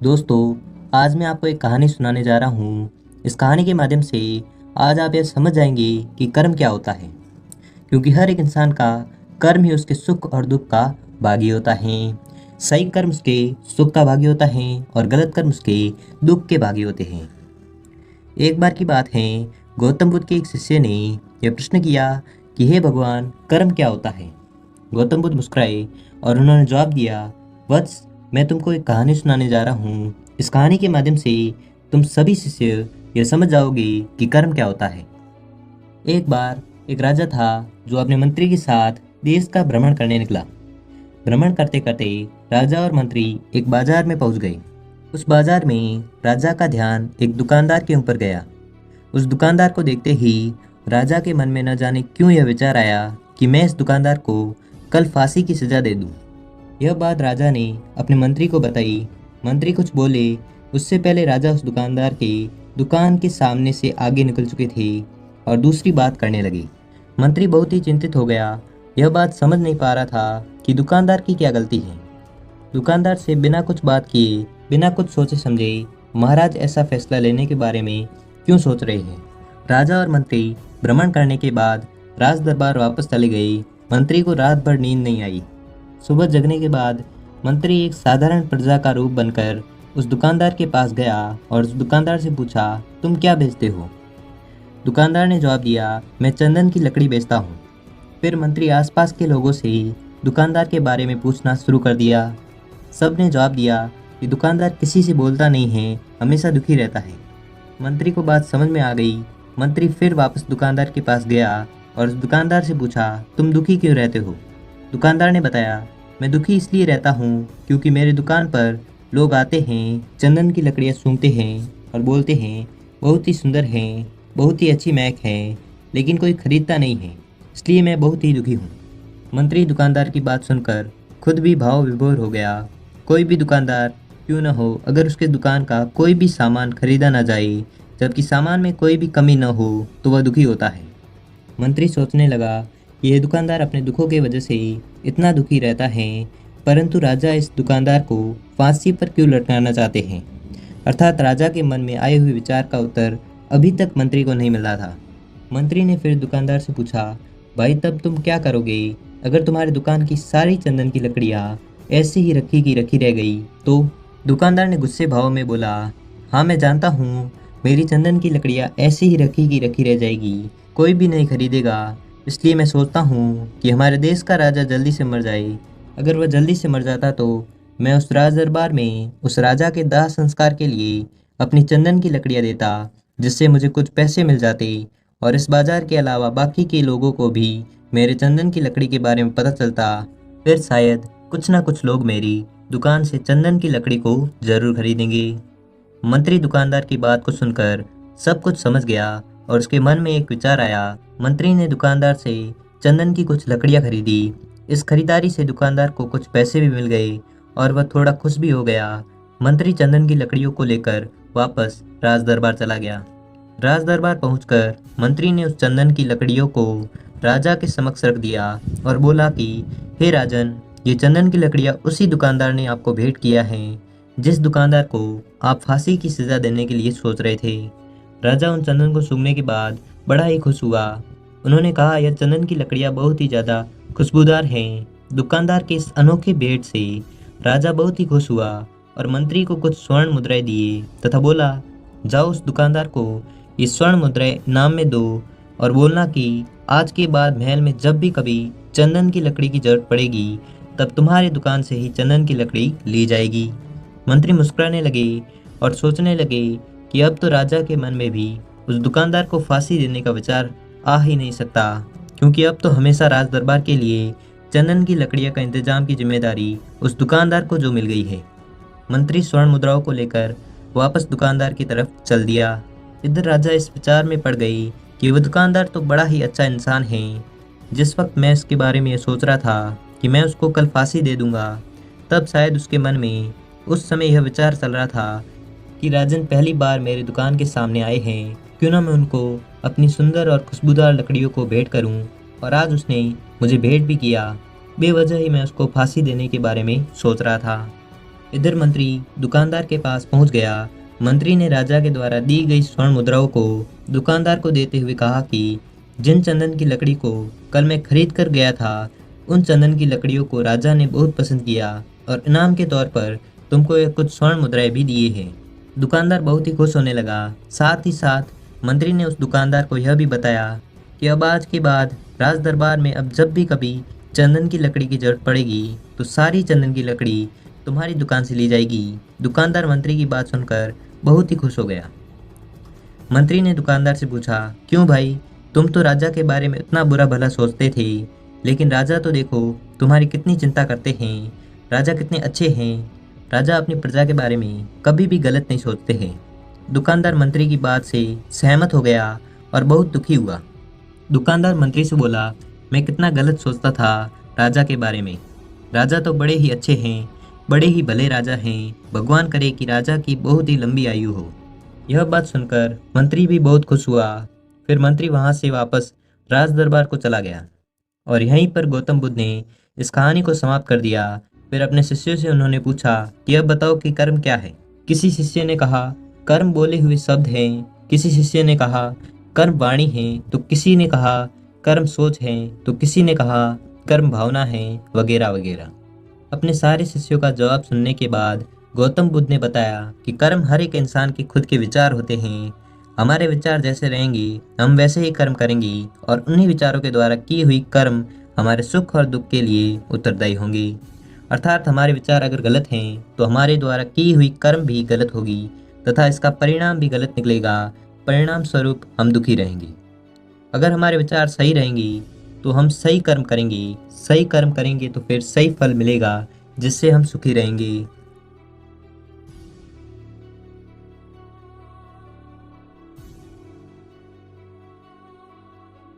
दोस्तों, आज मैं आपको एक कहानी सुनाने जा रहा हूँ। इस कहानी के माध्यम से आज आप यह समझ जाएंगे कि कर्म क्या होता है। क्योंकि हर एक इंसान का कर्म ही उसके सुख और दुख का भागी होता है। सही कर्म उसके सुख का भागी होता है और गलत कर्म उसके दुख के भागी होते हैं। एक बार की बात है, गौतम बुद्ध के एक शिष्य ने यह प्रश्न किया कि हे भगवान, कर्म क्या होता है। गौतम बुद्ध मुस्कुराए और उन्होंने जवाब दिया, वत्स, मैं तुमको एक कहानी सुनाने जा रहा हूँ। इस कहानी के माध्यम से तुम सभी शिष्य यह समझ जाओगे कि कर्म क्या होता है। एक बार एक राजा था जो अपने मंत्री के साथ देश का भ्रमण करने निकला। भ्रमण करते करते राजा और मंत्री एक बाजार में पहुंच गए। उस बाजार में राजा का ध्यान एक दुकानदार के ऊपर गया। उस दुकानदार को देखते ही राजा के मन में न जाने क्यों यह विचार आया कि मैं इस दुकानदार को कल फांसी की सजा दे दूं। यह बात राजा ने अपने मंत्री को बताई। मंत्री कुछ बोले उससे पहले राजा उस दुकानदार के दुकान के सामने से आगे निकल चुके थे और दूसरी बात करने लगे। मंत्री बहुत ही चिंतित हो गया। यह बात समझ नहीं पा रहा था कि दुकानदार की क्या गलती है। दुकानदार से बिना कुछ बात किए, बिना कुछ सोचे समझे महाराज ऐसा फैसला लेने के बारे में क्यों सोच रहे हैं। राजा और मंत्री भ्रमण करने के बाद राज दरबार वापस चले गए। मंत्री को रात भर नींद नहीं आई। सुबह जगने के बाद मंत्री एक साधारण प्रजा का रूप बनकर उस दुकानदार के पास गया और उस दुकानदार से पूछा, तुम क्या बेचते हो। दुकानदार ने जवाब दिया, मैं चंदन की लकड़ी बेचता हूँ। फिर मंत्री आसपास के लोगों से दुकानदार के बारे में पूछना शुरू कर दिया। सब ने जवाब दिया कि दुकानदार किसी से बोलता नहीं है, हमेशा दुखी रहता है। मंत्री को बात समझ में आ गई। मंत्री फिर वापस दुकानदार के पास गया और उस दुकानदार से पूछा, तुम दुखी क्यों रहते हो। दुकानदार ने बताया, मैं दुखी इसलिए रहता हूँ क्योंकि मेरी दुकान पर लोग आते हैं, चंदन की लकड़ियाँ सूंघते हैं और बोलते हैं बहुत ही सुंदर हैं, बहुत ही अच्छी महक है, लेकिन कोई खरीदता नहीं है, इसलिए मैं बहुत ही दुखी हूँ। मंत्री दुकानदार की बात सुनकर खुद भी भाव विभोर हो गया। कोई भी दुकानदार क्यों न हो, अगर उसके दुकान का कोई भी सामान खरीदा ना जाए, जबकि सामान में कोई भी कमी न हो, तो वह दुखी होता है। मंत्री सोचने लगा कि यह दुकानदार अपने दुखों की वजह से इतना दुखी रहता है, परंतु राजा इस दुकानदार को फांसी पर क्यों लटकाना चाहते हैं। अर्थात राजा के मन में आए हुए विचार का उत्तर अभी तक मंत्री को नहीं मिला था। मंत्री ने फिर दुकानदार से पूछा, भाई तब तुम क्या करोगे अगर तुम्हारी दुकान की सारी चंदन की लकड़ियाँ ऐसे ही रखी की रखी रह गई तो। दुकानदार ने गुस्से भाव में बोला, हाँ मैं जानता हूँ मेरी चंदन की लकड़ियाँ ऐसे ही रखी की रखी रह जाएगी, कोई भी नहीं खरीदेगा, इसलिए मैं सोचता हूँ कि हमारे देश का राजा जल्दी से मर जाए। अगर वह जल्दी से मर जाता तो मैं उस राज दरबार में उस राजा के दाह संस्कार के लिए अपनी चंदन की लकड़ियाँ देता, जिससे मुझे कुछ पैसे मिल जाते और इस बाजार के अलावा बाकी के लोगों को भी मेरे चंदन की लकड़ी के बारे में पता चलता। फिर शायद कुछ ना कुछ लोग मेरी दुकान से चंदन की लकड़ी को जरूर खरीदेंगे। मंत्री दुकानदार की बात को सुनकर सब कुछ समझ गया और उसके मन में एक विचार आया। मंत्री ने दुकानदार से चंदन की कुछ लकड़ियां खरीदी। इस खरीदारी से दुकानदार को कुछ पैसे भी मिल गए और वह थोड़ा खुश भी हो गया। मंत्री चंदन की लकड़ियों को लेकर वापस राज दरबार चला गया। राज दरबार पहुंचकर मंत्री ने उस चंदन की लकड़ियों को राजा के समक्ष रख दिया और बोला कि हे राजन, ये चंदन की लकड़ियाँ उसी दुकानदार ने आपको भेंट किया है जिस दुकानदार को आप फांसी की सजा देने के लिए सोच रहे थे। राजा उन चंदन को सूंघने के बाद बड़ा ही खुश हुआ। उन्होंने कहा, यह चंदन की लकड़ियाँ बहुत ही ज़्यादा खुशबूदार हैं। दुकानदार के इस अनोखे भेंट से राजा बहुत ही खुश हुआ और मंत्री को कुछ स्वर्ण मुद्राएं दिए तथा बोला, जाओ उस दुकानदार को ये स्वर्ण मुद्राएं इनाम में दो और बोलना कि आज के बाद महल में जब भी कभी चंदन की लकड़ी की जरूरत पड़ेगी तब तुम्हारी दुकान से ही चंदन की लकड़ी ली जाएगी। मंत्री मुस्कुराने लगे और सोचने लगे कि अब तो राजा के मन में भी उस दुकानदार को फांसी देने का विचार आ ही नहीं सकता, क्योंकि अब तो हमेशा राज दरबार के लिए चंदन की लकड़ियाँ का इंतजाम की जिम्मेदारी उस दुकानदार को जो मिल गई है। मंत्री स्वर्ण मुद्राओं को लेकर वापस दुकानदार की तरफ चल दिया। इधर राजा इस विचार में पड़ गई कि वह दुकानदार तो बड़ा ही अच्छा इंसान है। जिस वक्त मैं इसके बारे में ये सोच रहा था कि मैं उसको कल फांसी दे दूंगा, तब शायद उसके मन में उस समय यह विचार चल रहा था कि राजन पहली बार मेरे दुकान के सामने आए हैं, क्यों ना मैं उनको अपनी सुंदर और खुशबूदार लकड़ियों को भेंट करूं। और आज उसने मुझे भेंट भी किया। बेवजह ही मैं उसको फांसी देने के बारे में सोच रहा था। इधर मंत्री दुकानदार के पास पहुंच गया। मंत्री ने राजा के द्वारा दी गई स्वर्ण मुद्राओं को दुकानदार को देते हुए कहा कि जिन चंदन की लकड़ी को कल मैं खरीद कर गया था, उन चंदन की लकड़ियों को राजा ने बहुत पसंद किया और इनाम के तौर पर तुमको ये कुछ स्वर्ण मुद्राएं भी दिए हैं। दुकानदार बहुत ही खुश होने लगा। साथ ही साथ मंत्री ने उस दुकानदार को यह भी बताया कि अब आज के बाद राज दरबार में अब जब भी कभी चंदन की लकड़ी की जरूरत पड़ेगी तो सारी चंदन की लकड़ी तुम्हारी दुकान से ली जाएगी। दुकानदार मंत्री की बात सुनकर बहुत ही खुश हो गया। मंत्री ने दुकानदार से पूछा, क्यों भाई, तुम तो राजा के बारे में इतना बुरा भला सोचते थे, लेकिन राजा तो देखो तुम्हारी कितनी चिंता करते हैं। राजा कितने अच्छे हैं। राजा अपनी प्रजा के बारे में कभी भी गलत नहीं सोचते हैं। दुकानदार मंत्री की बात से सहमत हो गया और बहुत दुखी हुआ। दुकानदार मंत्री से बोला, मैं कितना गलत सोचता था राजा के बारे में। राजा तो बड़े ही अच्छे हैं, बड़े ही भले राजा हैं। भगवान करे कि राजा की बहुत ही लंबी आयु हो। यह बात सुनकर मंत्री भी बहुत खुश हुआ। फिर मंत्री वहां से वापस राज दरबार को चला गया और यहीं पर गौतम बुद्ध ने इस कहानी को समाप्त कर दिया। फिर अपने शिष्यों से उन्होंने पूछा कि अब बताओ कि कर्म क्या है। किसी शिष्य ने कहा, कर्म बोले हुए शब्द हैं। किसी शिष्य ने कहा, कर्म वाणी है। तो किसी ने कहा, कर्म सोच है। तो किसी ने कहा, कर्म भावना है, वगैरह वगैरह। अपने सारे शिष्यों का जवाब सुनने के बाद गौतम बुद्ध ने बताया कि कर्म हर एक इंसान के खुद के विचार होते हैं। हमारे विचार जैसे रहेंगे हम वैसे ही कर्म करेंगे और उन्हीं विचारों के द्वारा की हुई कर्म हमारे सुख और दुख के लिए उत्तरदायी होंगे। अर्थात हमारे विचार अगर गलत हैं तो हमारे द्वारा की हुई कर्म भी गलत होगी तथा इसका परिणाम भी गलत निकलेगा। परिणाम स्वरूप हम दुखी रहेंगे। अगर हमारे विचार सही रहेंगे तो हम सही कर्म करेंगे। सही कर्म करेंगे तो फिर सही फल मिलेगा, जिससे हम सुखी रहेंगे।